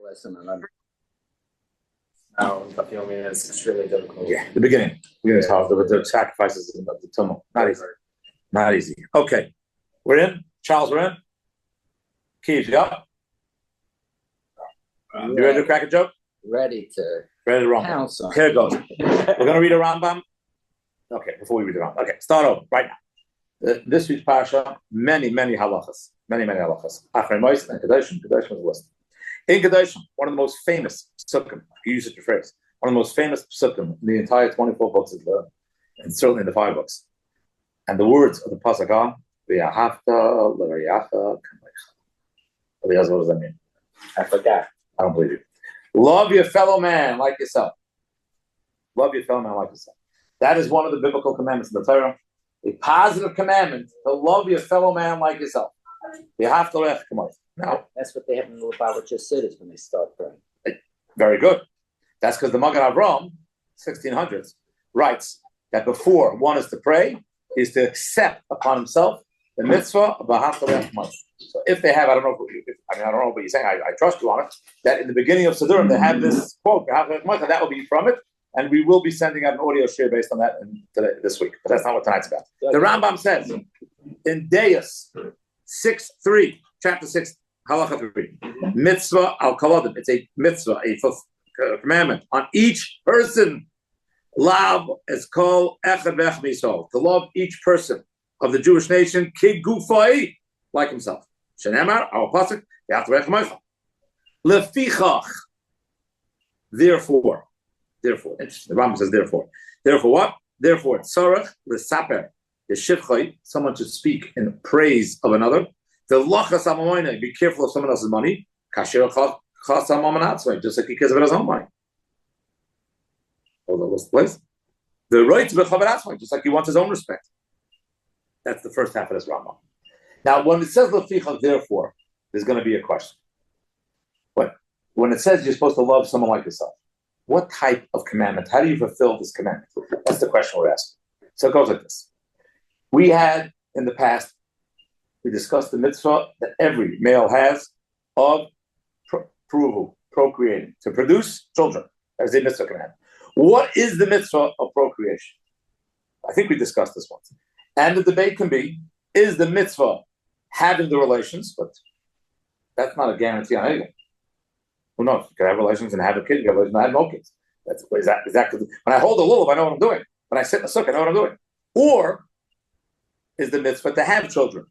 lesson on now it's extremely difficult. Yeah, the beginning is hard. The sacrifices and the tumult. Not easy. Not easy. Okay. We're in. Charles, we're in. Keith, yeah? You ready to crack a joke? Ready to pounce on. Here it goes. We're going to read a Rambam. Okay, before we read the Rambam. Okay, start over right now. This week's parasha, many halachas. Many halachas. Achrei Moshe and Kedoshim. Kedoshim was listed. In Kedoshim, one of the most famous psukim, you use it to phrase, one of the most famous psukim in the entire 24 books of the, and certainly in the 5 books. And the words of the pasuk are, V'yahavta l'reyacha k'meicha. What does that mean? I forgot. I don't believe you. Love your fellow man like yourself. Love your fellow man like yourself. That is one of the biblical commandments in the Torah. A positive commandment to love your fellow man like yourself. V'yahavta l'reyacha k'meicha. Now, that's what they have in the Lubavitcher Siddur when they start praying. Very good. That's because the Magen Avraham, 1600s, writes that before one is to pray, is to accept upon himself the mitzvah of V'ahavta l'reyacha k'meicha. So if they have, I don't know what you're saying, I trust you on it, that in the beginning of Siddurim they have this quote, that will be from it, and we will be sending out an audio share based on that this week. But that's not what tonight's about. The Rambam says in Deus 6:3, chapter 6, halacha 3, mitzvah al kaladim. It's a mitzvah, a commandment on each person. Love is called echad ve'echad Yisrael, to love each person of the Jewish nation, kid gufai, like himself. Shenemar, our pasuk, v'yahavta l'reyacha k'meicha. Lefichach, therefore. Interesting. The Rambam says therefore. Therefore what? Therefore, tzarech l'saper yeshivchai, someone to speak in praise of another. The lachas amamoina, be careful of someone else's money. Kasher chas amamanatzvay, just like he cares about his own money. Hold on, what's the place? The right to be chavaratzvay, just like he wants his own respect. That's the first half of this Rambam. Now, when it says lefichach, therefore, there's going to be a question. But when it says you're supposed to love someone like yourself, what type of commandment? How do you fulfill this commandment? That's the question we're asking. So it goes like this. We had in the past, we discussed the mitzvah that every male has of procreating, to produce children. That's the mitzvah command. What is the mitzvah of procreation? I think we discussed this once. And the debate can be, is the mitzvah having the relations? But that's not a guarantee on anything. Who knows? You can have relations and have a kid, you can have relations and have no kids. Is that when I hold a lulav, I know what I'm doing. When I sit in the sukkah, I know what I'm doing. Or is the mitzvah to have children?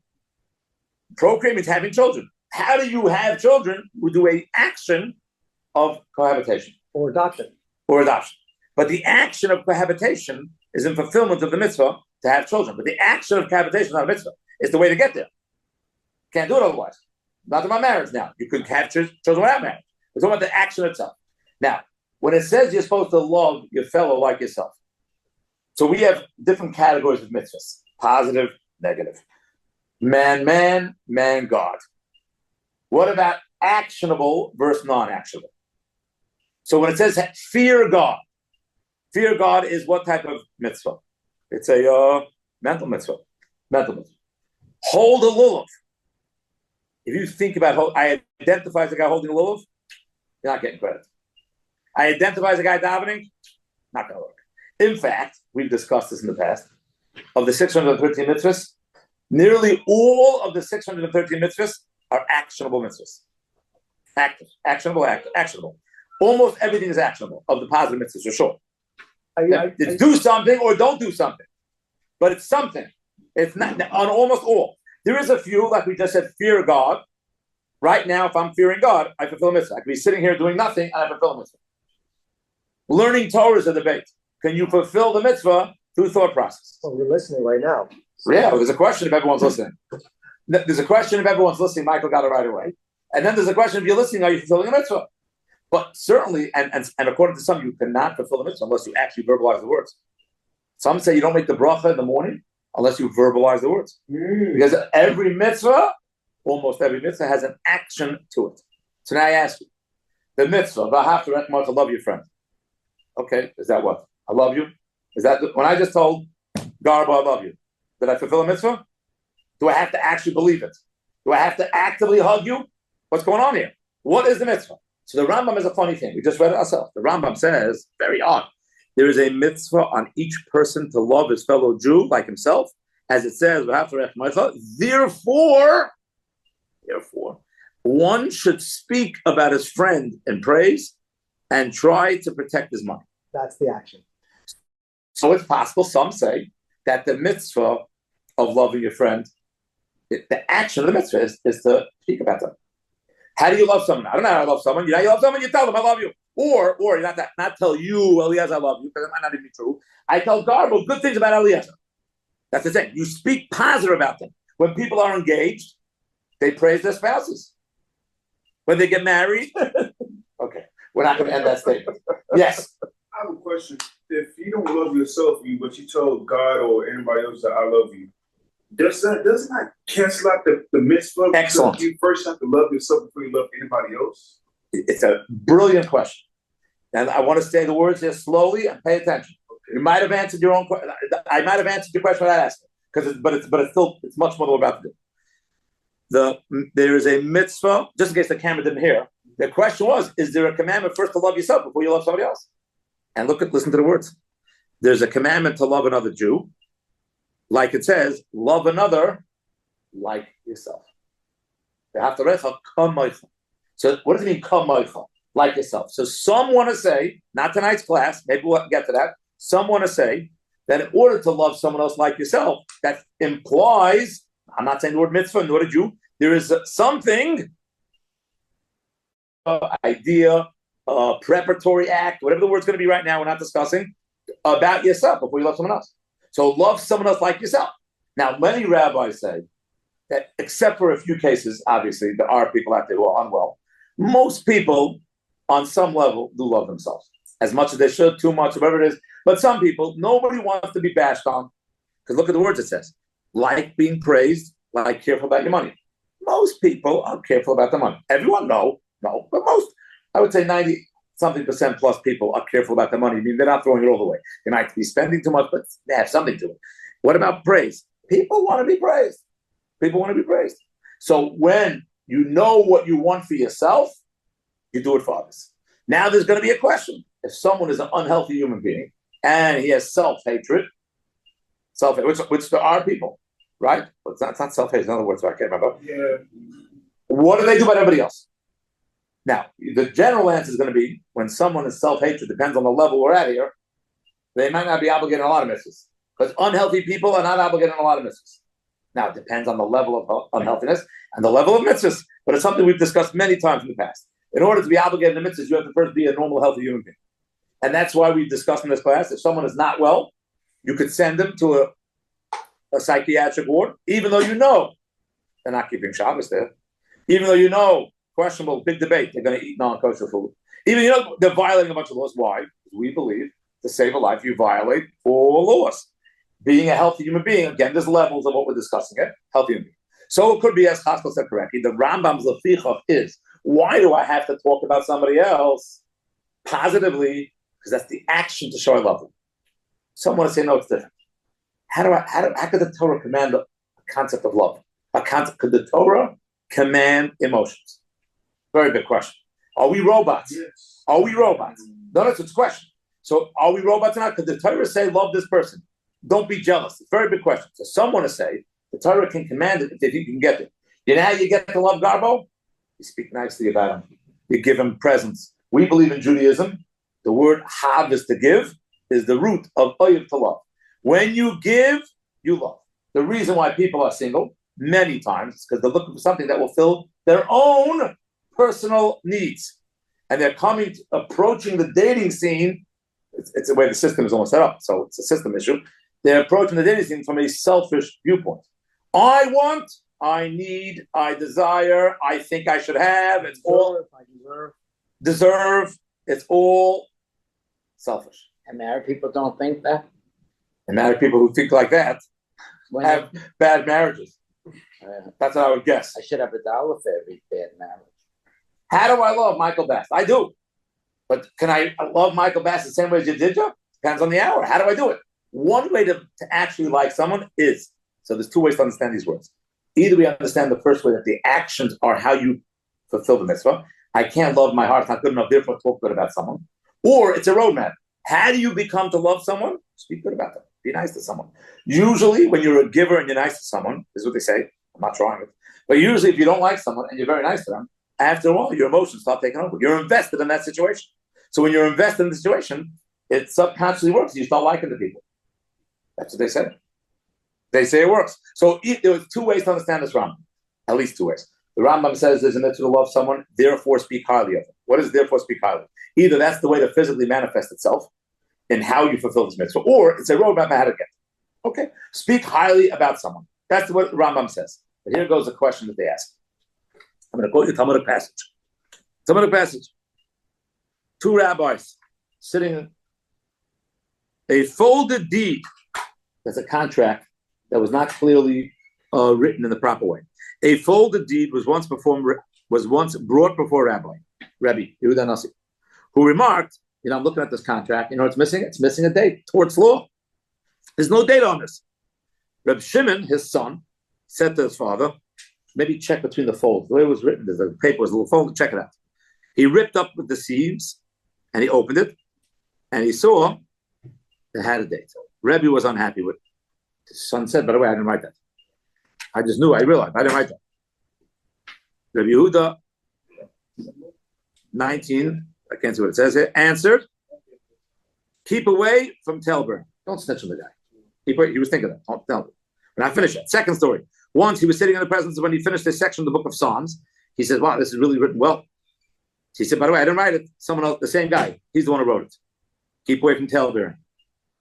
Procreate means having children. How do you have children? We do an action of cohabitation. Or adoption. But the action of cohabitation is in fulfillment of the mitzvah to have children. But the action of cohabitation is not a mitzvah. It's the way to get there. Can't do it otherwise. Not about marriage now. You could have children without marriage. We're talking about the action itself. Now, when it says you're supposed to love your fellow like yourself, so we have different categories of mitzvahs. Positive, negative. Man, God. What about actionable versus non-actionable? So when it says fear God is what type of mitzvah? It's a mental mitzvah. Hold a lulav. If you think about, I identify as a guy holding a lulav, you're not getting credit. I identify as a guy davening, not going to work. In fact, we've discussed this in the past. Of the 613 mitzvahs, nearly all of the 613 mitzvahs are actionable mitzvahs. Actionable. Almost everything is actionable of the positive mitzvahs, for sure. It's do something or don't do something. But it's something. It's not on almost all. There is a few, like we just said, fear God. Right now, if I'm fearing God, I fulfill a mitzvah. I could be sitting here doing nothing, and I fulfill a mitzvah. Learning Torah is a debate. Can you fulfill the mitzvah through thought process? Well, we're listening right now. Yeah, there's a question if everyone's listening. Michael got it right away. And then there's a question if you're listening, are you fulfilling a mitzvah? But certainly, and according to some, you cannot fulfill the mitzvah unless you actually verbalize the words. Some say you don't make the bracha in the morning unless you verbalize the words. Because every mitzvah, almost every mitzvah, has an action to it. So now I ask you, the mitzvah, v'ahavta l'reyacha k'meicha, love your friend. Okay, is that what? I love you? Is that when I just told Garba I love you, did I fulfill a mitzvah? Do I have to actually believe it? Do I have to actively hug you? What's going on here? What is the mitzvah? So the Rambam is a funny thing. We just read it ourselves. The Rambam says, very odd, there is a mitzvah on each person to love his fellow Jew like himself, as it says, therefore, one should speak about his friend in praise and try to protect his money. That's the action. So it's possible, some say, that the mitzvah of loving your friend, the action of the mitzvah is to speak about them. How do you love someone? I don't know how to love someone. You know, you love someone, you tell them, I love you. Or not tell you, Eliezer, I love you, because it might not even be true. I tell Garbo good things about Eliezer. That's the thing. You speak positive about them. When people are engaged, they praise their spouses. When they get married, okay, we're not going to end that statement. Yes. I have a question. If you don't love yourself, but you told God or anybody else that I love you, doesn't that cancel out the mitzvah? Excellent. Because you first have to love yourself before you love anybody else. It's a brilliant question. And I want to say the words here slowly and pay attention. Okay. You might have answered your own question. I might have answered your question without asking, but it's much more than we're about to do. There is a mitzvah, just in case the camera didn't hear. The question was, is there a commandment first to love yourself before you love somebody else? And listen to the words. There's a commandment to love another Jew. Like it says, love another like yourself. So what does it mean, kamoicha, like yourself? So some want to say, not tonight's class, maybe we'll get to that. Some want to say that in order to love someone else like yourself, that implies, I'm not saying the word mitzvah, nor did you, there is something, idea, preparatory act, whatever the word's going to be right now, we're not discussing, about yourself before you love someone else. So love someone else like yourself. Now, many rabbis say that, except for a few cases, obviously, there are people out there who are unwell. Most people, on some level, do love themselves. As much as they should, too much, whatever it is. But some people, nobody wants to be bashed on. Because look at the words it says. Like being praised, like careful about your money. Most people are careful about their money. Everyone, no, but most, I would say 90-something% plus people are careful about their money. I mean, they're not throwing it all away. They might be spending too much, but they have something to it. What about praise? People want to be praised. People want to be praised. So when you know what you want for yourself, you do it for others. Now there's going to be a question. If someone is an unhealthy human being and he has self-hatred, which there are people, right? But it's not self-hatred. In other words, I can't remember. Yeah. What do they do about everybody else? Now, the general answer is going to be when someone is self-hatred, depends on the level we're at here, they might not be obligated on a lot of mitzvahs. Because unhealthy people are not obligated on a lot of mitzvahs. Now, it depends on the level of unhealthiness and the level of mitzvahs, but it's something we've discussed many times in the past. In order to be obligated to mitzvahs, you have to first be a normal, healthy human being. And that's why we've discussed in this class, if someone is not well, you could send them to a psychiatric ward, even though you know they're not keeping Shabbos there, even though you know, questionable, big debate, they're going to eat non-kosher food, even you know they're violating a bunch of laws. Why? Because we believe to save a life, you violate all laws. Being a healthy human being, again, there's levels of what we're discussing here, healthy human being. So it could be, as Haskell said correctly, the Rambam's lefichach is, why do I have to talk about somebody else positively? Because that's the action to show I love them. Some want to say, no, it's different. How could the Torah command a concept of love? Could the Torah command emotions? Very big question. Are we robots? Yes. Are we robots? No, that's a question. So are we robots or not? Could the Torah say, love this person? Don't be jealous. It's a very big question. So some want to say, the Torah can command it if you can get it. You know how you get to love Garbo? You speak nicely about him. You give him presents. We believe in Judaism. The word hav is to give, is the root of oyev to love. When you give, you love. The reason why people are single, many times, is because they're looking for something that will fill their own personal needs. And they're approaching the dating scene. It's the way the system is almost set up, so it's a system issue. They're approaching the dating scene from a selfish viewpoint. I want, I need, I desire, I think I should have. It's all deserve. It's all selfish. And married people don't think that. And married people who think like that have bad marriages. That's what I would guess. I should have $1 for every bad marriage. How do I love Michael Bass? I do. But can I love Michael Bass the same way as you did, Joe? Depends on the hour. How do I do it? One way to actually like someone is, so there's two ways to understand these words. Either we understand the first way that the actions are how you fulfill the mitzvah. I can't love my heart, it's not good enough, therefore talk good about someone. Or it's a roadmap. How do you become to love someone? Speak good about them. Be nice to someone. Usually, when you're a giver and you're nice to someone, this is what they say. I'm not trying it. But usually, if you don't like someone and you're very nice to them, after a while, your emotions start taking over. You're invested in that situation. So when you're invested in the situation, it subconsciously works. You start liking the people. That's what they say. They say it works. So there was two ways to understand this Rambam. At least two ways. The Rambam says there's a mitzvah to love someone, therefore speak highly of them. What is therefore speak highly? Either that's the way to physically manifest itself in how you fulfill this mitzvah, or it's a roadmap how to get. Okay, speak highly about someone. That's what the Rambam says. But here goes the question that they ask. I'm going to quote you a Talmudic passage. Talmudic passage. Two rabbis sitting. A folded deed. That's a contract that was not clearly written in the proper way. A folded deed was once brought before Rabbi Yehuda Nasi, who remarked, I'm looking at this contract, what's missing? It's missing a date. Towards law. There's no date on this. Reb Shimon, his son, said to his father, maybe check between the folds. The way it was written, the paper was a little folded, check it out. He ripped up the seams, and he opened it, and he saw it had a date. Rebbe was unhappy with it. His son said, by the way, I didn't write that. I just knew, I realized, I didn't write that. Rabbi Yehuda, 19, I can't see what it says here, answered, keep away from Telburn. Don't snitch on the guy. He was thinking that. Don't tell him. When I finish it. Second story. Once he was sitting in the presence of when he finished this section of the book of Psalms, he said, wow, this is really written well. He said, by the way, I didn't write it. Someone else, the same guy. He's the one who wrote it. Keep away from Telburn.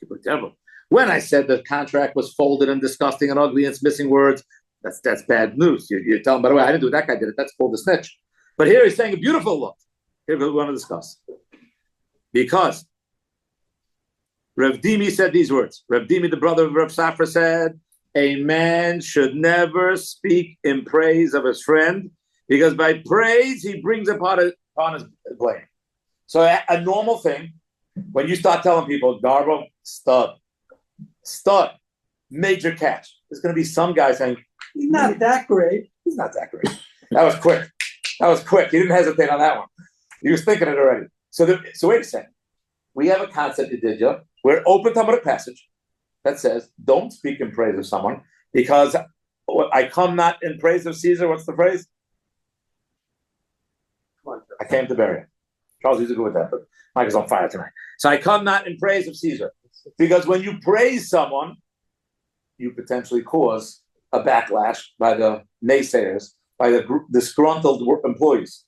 Keep away from Telburn. When I said the contract was folded and disgusting and ugly and it's missing words, that's bad news. You tell him, by the way, I didn't do it. That guy did it. That's called a snitch. But here he's saying a beautiful look. Here we want to discuss. Because Rav Dimi said these words. Rav Dimi, the brother of Rav Safra, said, a man should never speak in praise of his friend because by praise he brings upon his blame. So a normal thing, when you start telling people, Garbo, stud, major catch, there's going to be some guy saying, he's not that great. He's not that great. That was quick. He didn't hesitate on that one. He was thinking it already. So wait a second. We have a concept in Didya. We're open to a passage that says, don't speak in praise of someone because I come not in praise of Caesar. What's the phrase? I came to bury him. Charles used to go with that, but Mike is on fire tonight. So I come not in praise of Caesar. Because when you praise someone, you potentially cause a backlash by the naysayers, by the disgruntled employees.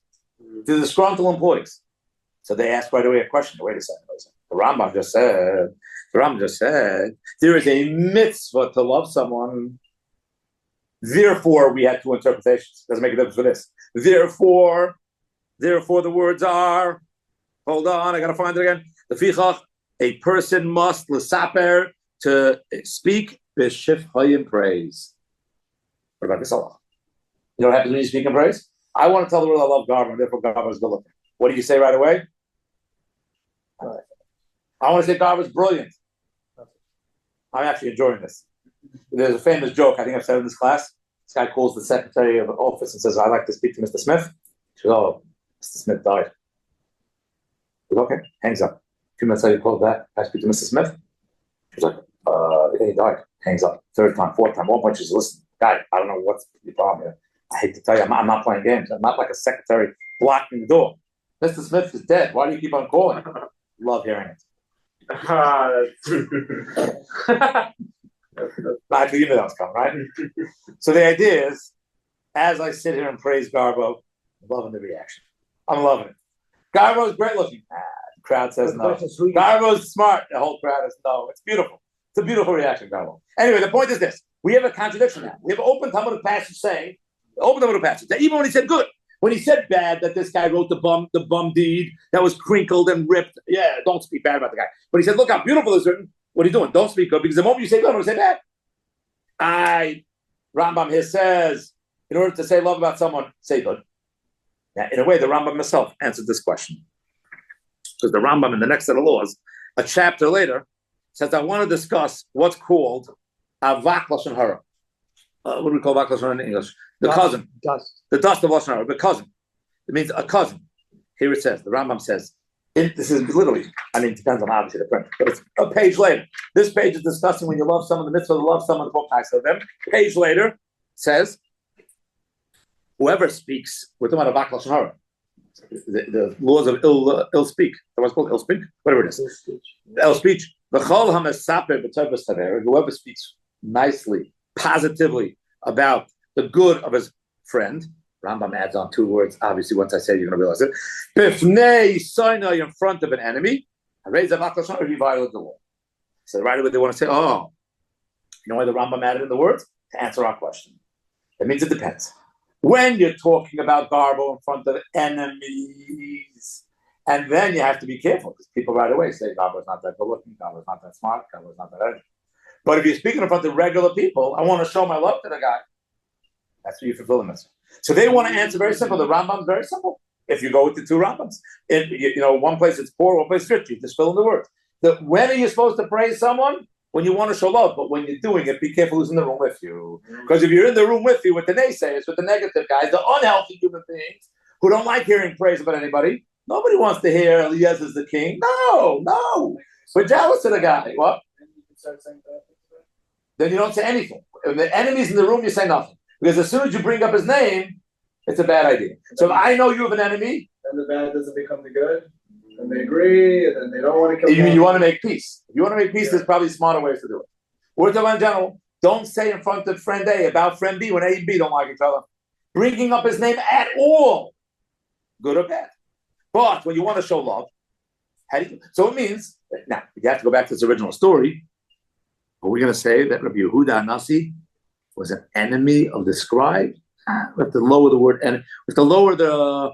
The disgruntled employees. So they asked right away a question. Wait a second. The Rambam just said, there is a mitzvah to love someone. Therefore, we had two interpretations. Doesn't make a difference for this. Therefore, the words are, hold on, I got to find it again. The fichach, a person must l'saper to speak b'shif hayim praise. What about this Allah? You know what happens when you speak in praise? I want to tell the world I love Garba, and therefore Garba is good looking. What do you say right away? I want to say Garba is brilliant. I'm actually enjoying this. There's a famous joke, I think I've said in this class. This guy calls the secretary of the office and says, I'd like to speak to Mr. Smith. She goes, oh, Mr. Smith died. He goes, okay, hangs up. 2 minutes later, he calls back. I speak to Mr. Smith. She's like, he died. Hangs up. Third time, fourth time. One point, she says, listen, guy, I don't know what's the problem here. I hate to tell you, I'm not playing games. I'm not like a secretary blocking the door. Mr. Smith is dead. Why do you keep on calling? Love hearing it. Actually, you know that's coming, right? So the idea is, as I sit here and praise Garbo, I'm loving the reaction. I'm loving it. Garbo's great looking. The crowd says no. Garbo's smart. The whole crowd is no. It's beautiful. It's a beautiful reaction, Garbo. Anyway, the point is this. We have a contradiction now. We have an open Talmudic passage saying, that even when he said good, when he said bad, that this guy wrote the bum deed that was crinkled and ripped, yeah, don't speak bad about the guy. But he said, look how beautiful this is written. What are you doing? Don't speak good, because the moment you say good, I'm going to say bad. Rambam here says, in order to say love about someone, say good. Now, in a way, the Rambam himself answered this question. Because the Rambam in the next set of laws, a chapter later, says, I want to discuss what's called avak lashon hara. What do we call avak lashon hara in English? The cousin. Dust. The dust of lashon hara, the cousin. It means a cousin. Here it says, the Rambam says, this is literally, it depends on obviously the print, but it's a page later. This page is discussing when you love someone, the mitzvah to love someone, the book of them. Page later says, whoever speaks, we're talking about avak lashon hara, the laws of ill speak. What's called ill speak? Whatever it is. Ill speech. Whoever speaks nicely, positively about the good of his friend. Rambam adds on 2 words. Obviously, once I say it, you're going to realize it. Bifnei soina, in front of an enemy. He violated the law. So right away they want to say, oh, you know why the Rambam added in the words? To answer our question. That means it depends. When you're talking about garbo in front of enemies, and then you have to be careful because people right away say garbo is not that good looking, garbo is not that smart, garbo is not that anything. But if you're speaking in front of regular people, I want to show my love to the guy. That's what you fulfill the message. So they want to answer very simple. The Rambam's very simple. If you go with the 2 Rambams, one place it's poor, one place it's rich. You just fill in the words. When are you supposed to praise someone? When you want to show love, but when you're doing it, be careful who's in the room with you. Because if you're in the room with you with the naysayers, with the negative guys, the unhealthy human beings who don't like hearing praise about anybody, nobody wants to hear Eliezer's the king. No. We're jealous of the guy. What? Then you don't say anything. If the enemy's in the room, you say nothing. Because as soon as you bring up his name, it's a bad idea. So if I know you have an enemy, then the bad doesn't become the good, and they agree, and then they don't want to come. You want to make peace. If you want to make peace, there's probably smarter ways to do it. We're talking about in general. Don't say in front of friend A about friend B when A and B don't like each other. Bringing up his name at all, good or bad. But when you want to show love, so it means, now, you have to go back to this original story. Are we going to say that Rabbi Yehuda Nasi was an enemy of the scribe? We have to lower the word enemy. We have to lower the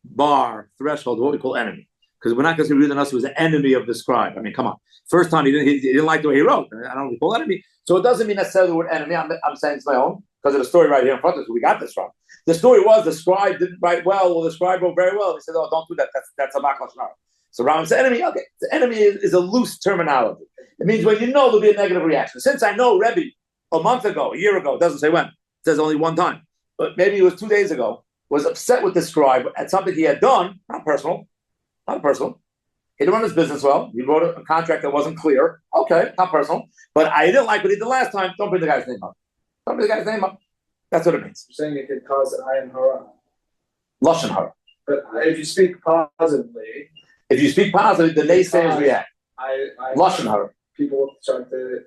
bar threshold of what we call enemy. Because we're not going to say Rabbi Yehuda Nasi was an enemy of the scribe. Come on. First time he didn't like the way he wrote. I don't know if we call enemy. So it doesn't mean necessarily the word enemy. I'm saying it's my own because of the story right here in front of us. We got this from. The story was the scribe didn't write well, or the scribe wrote very well. He said, "Oh, don't do that. That's avak lashon hara." So Rambam said, "Enemy, okay. The enemy is a loose terminology. It means when you know there'll be a negative reaction. Since I know Rebbe a month ago, a year ago, it doesn't say when. It says only one time, but maybe it was 2 days ago. Was upset with the scribe at something he had done, not personal. He didn't run his business well. He wrote a contract that wasn't clear. Okay, not personal. But I didn't like what he did last time. Don't bring the guy's name up. That's what it means. You're saying it could cause an hara. Lashon hara. But if you speak positively, the naysayers react. Lashon hara. People start to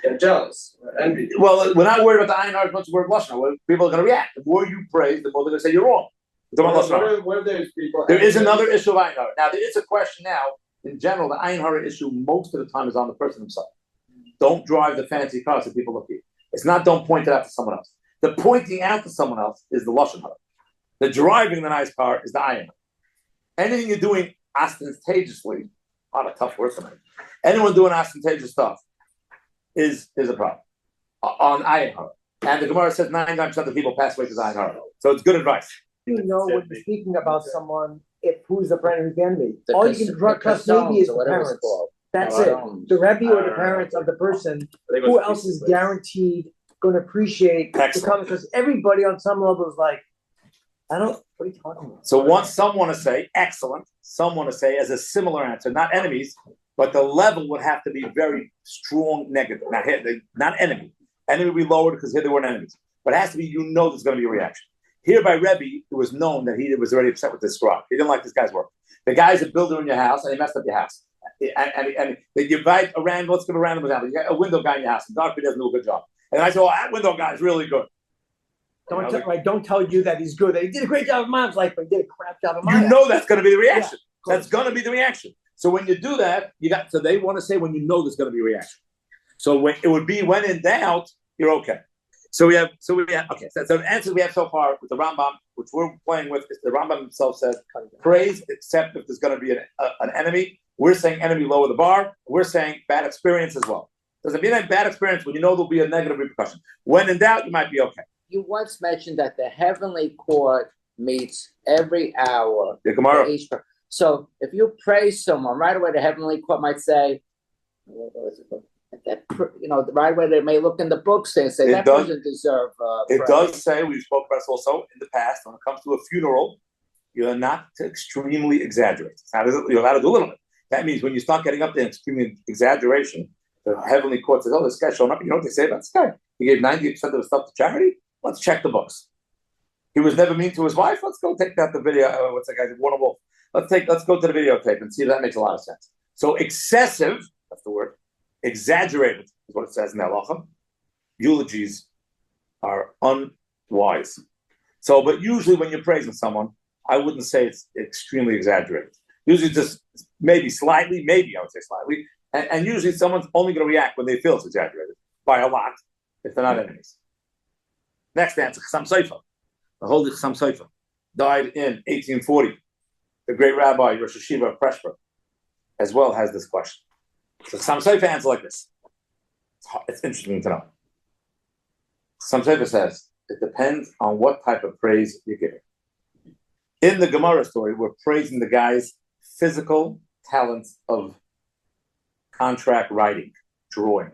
get jealous, envy. Well, we're not worried about the ayin hara as much as we're lashon hara. People are going to react. The more you praise, the more they're going to say you're wrong. What if there's people? There is another issue of ayin hara. Now, there is a question now. In general, the ayin hara issue most of the time is on the person himself. Don't drive the fancy cars that people look at you. It's not don't point it out to someone else. The pointing out to someone else is the lashon hara. The driving the nice car is the ayin hara. Anything you're doing ostentatiously, a lot of tough words for me. Anyone doing ostentatious stuff is a problem on ayin hara. And the Gemara says 99% of the people pass away because of ayin hara. So it's good advice. You know when you're speaking about someone, who's the friend, who's the enemy. All you can trust maybe is the parents. That's it. The Rebbe or the parents of the person. Who else is guaranteed going to appreciate the comment? Because everybody on some level is like, what are you talking about? So some want to say excellent, some want to say as a similar answer, not enemies, but the level would have to be very strong negative. Now here, not enemy. Enemy we lowered because here they weren't enemies. But it has to be, there's going to be a reaction. Here by Rebbe, it was known that he was already upset with this scribe. He didn't like this guy's work. The guy's a builder in your house, and he messed up your house. And you invite a random, let's give a random example. You got a window guy in your house, and Darby doesn't do a good job. And I say, that window guy is really good. Don't tell you that he's good. That he did a great job in mom's life, but he did a crap job in mine. That's going to be the reaction. Yeah, that's going to be the reaction. So when you do that, so they want to say when there's going to be a reaction. So it would be when in doubt, you're okay. So we have okay. So the answer we have so far with the Rambam, which we're playing with, is the Rambam himself says praise except if there's going to be an enemy. We're saying enemy lower the bar. We're saying bad experience as well. Does it mean a bad experience when there'll be a negative repercussion? When in doubt, you might be okay. You once mentioned that the heavenly court meets every hour. The Gemara. So if you praise someone, right away the heavenly court might say, right away they may look in the books and say that doesn't deserve it does say, we spoke about this also in the past, when it comes to a funeral, You're not to extremely exaggerate. You're allowed to do a little bit. That means when you start getting up to extreme exaggeration, the heavenly court says, "Oh, this guy's showing up. You know what they say about this guy? He gave 90% of his stuff to charity. Let's check the books. He was never mean to his wife. Let's go take that the video. What's that guy? Warner Wolf. Let's go to the videotape and see if that makes a lot of sense. So excessive, that's the word, exaggerated is what it says in the halacha. Eulogies are unwise. So, but usually when you're praising someone, I wouldn't say it's extremely exaggerated. Usually just maybe slightly, maybe I would say slightly. And usually someone's only going to react when they feel it's exaggerated by a lot, if they're not enemies. Next answer, Chassam Sofer. The holy Chassam Sofer died in 1840. The great rabbi, Rosh Hashiva of Preshburg, as well has this question. So Chassam Sofer answers like this. It's interesting to know. Chassam Sofer says, it depends on what type of praise you're giving. In the Gemara story, we're praising the guy's physical talents of contract writing, drawing.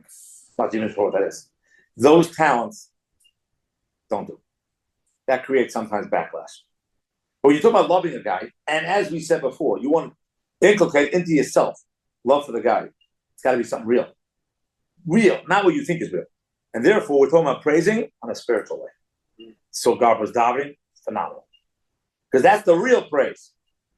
Not even sure what that is. Those talents don't do. That creates sometimes backlash. But when you talk about loving a guy, and as we said before, you want to inculcate into yourself love for the guy. It's got to be something real. Real, not what you think is real. And therefore, we're talking about praising on a spiritual way. So Garba's davening, phenomenal. Because that's the real praise,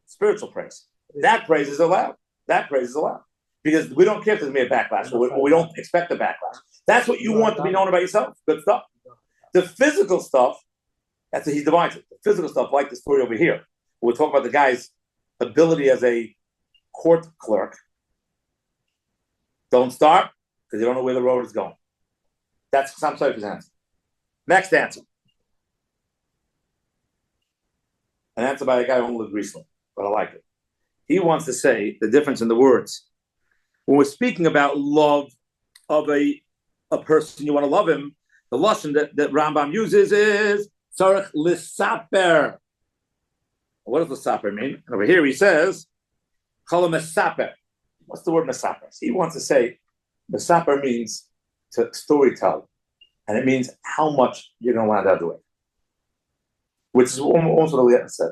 spiritual praise. That praise is allowed. That praise is allowed. Because we don't care if there's going to be a backlash, or we don't expect a backlash. That's what you want to be known about yourself. Good stuff. The physical stuff, that's what he divides it. The physical stuff, like the story over here. We're talking about the guy's ability as a court clerk. Don't start, because you don't know where the road is going. That's Chassam Sofer's answer. Next answer. An answer by a guy who only lived recently, but I like it. He wants to say the difference in the words. When we're speaking about love of a person, you want to love him, the lashon that Rambam uses is tzarich lisaper. What does lisaper mean? And over here he says, chala mesaper. What's the word mesaper? He wants to say, mesaper means to storytell, and it means how much you're going to want to do it. Which is almost what Eliyahu said.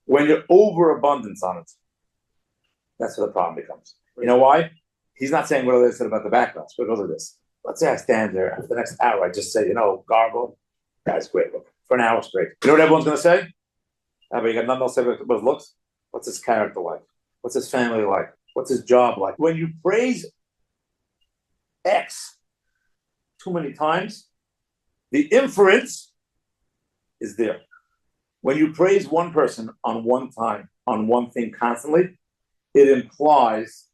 When you're overabundance on it, that's where the problem becomes. You know why? He's not saying what Eliyahu said about the backlash, but look at this. Let's say I stand there, and for the next hour, I just say, gargle, guy's great. Look, for an hour straight. You know what everyone's going to say? But you got nothing else to say about his looks? What's his character like? What's his family like? What's his job like? When you praise X too many times, the inference is there. When you praise one person on one time, on one thing constantly, it implies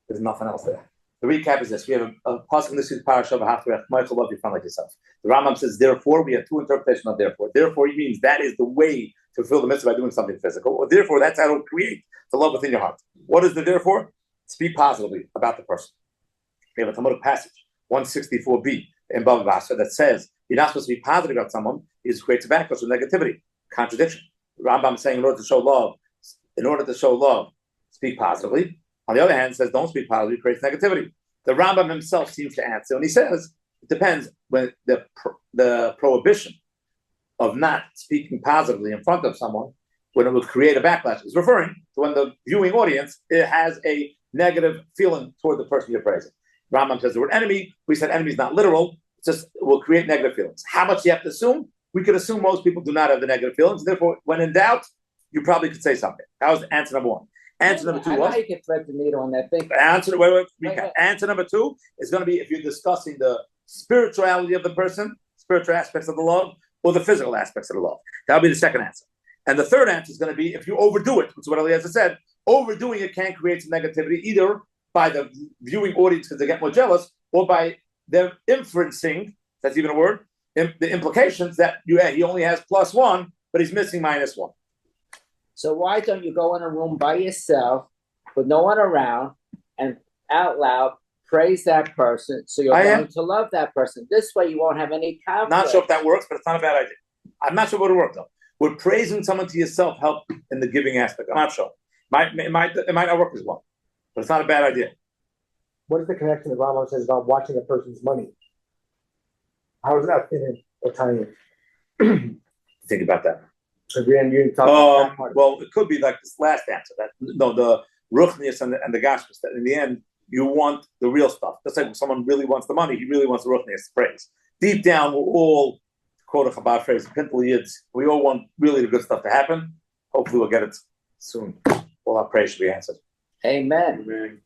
there's nothing else there. The recap is this. We have a pasuk in this week's parasha of Haftarech, Michael, love your friend like yourself. The Rambam says, therefore, we have two interpretations of therefore. Therefore, means that is the way to fulfill the mitzvah by doing something physical. Or therefore, that's how to create the love within your heart. What is the therefore? Speak positively about the person. We have a Talmudic passage, 164b in Bava Basra, that says you're not supposed to be positive about someone. It creates a backlash with negativity, contradiction. The Rambam is saying in order to show love, speak positively. On the other hand, it says don't speak positively, it creates negativity. The Rambam himself seems to answer, and he says it depends when the prohibition of not speaking positively in front of someone, when it will create a backlash, is referring to when the viewing audience has a negative feeling toward the person you're praising. Rambam says the word enemy. We said enemy is not literal. It just will create negative feelings. How much you have to assume? We could assume most people do not have the negative feelings. Therefore, when in doubt, you probably could say something. That was answer number one. Answer number two was. I can thread the needle on that thing. Answer number two is going to be if you're discussing the spirituality of the person, spiritual aspects of the love, or the physical aspects of the love. That'll be the second answer. And the third answer is going to be if you overdo it, which is what Eliezer said. Overdoing it can create some negativity, either by the viewing audience because they get more jealous, or by them inferencing, that's even a word, the implications that he only has +1, but he's missing -1. So why don't you go in a room by yourself with no one around and out loud praise that person so you're going to love that person? This way you won't have any conflict. Not sure if that works, but it's not a bad idea. I'm not sure what it'll work though. Would praising someone to yourself help in the giving aspect? I'm not sure. It might not work as well, but it's not a bad idea. What is the connection that Rambam says about watching a person's money? How does that fit in or tie in? Think about that. So we didn't talk about that part. Well, it could be like this last answer. The ruchnius and the gashmis. That in the end, you want the real stuff. Just like when someone really wants the money, he really wants the ruchnius praise. Deep down, we're all, quote a Chabad phrase, pintel yids. We all want really the good stuff to happen. Hopefully, we'll get it soon. All our praise should be answered. Amen. Amen.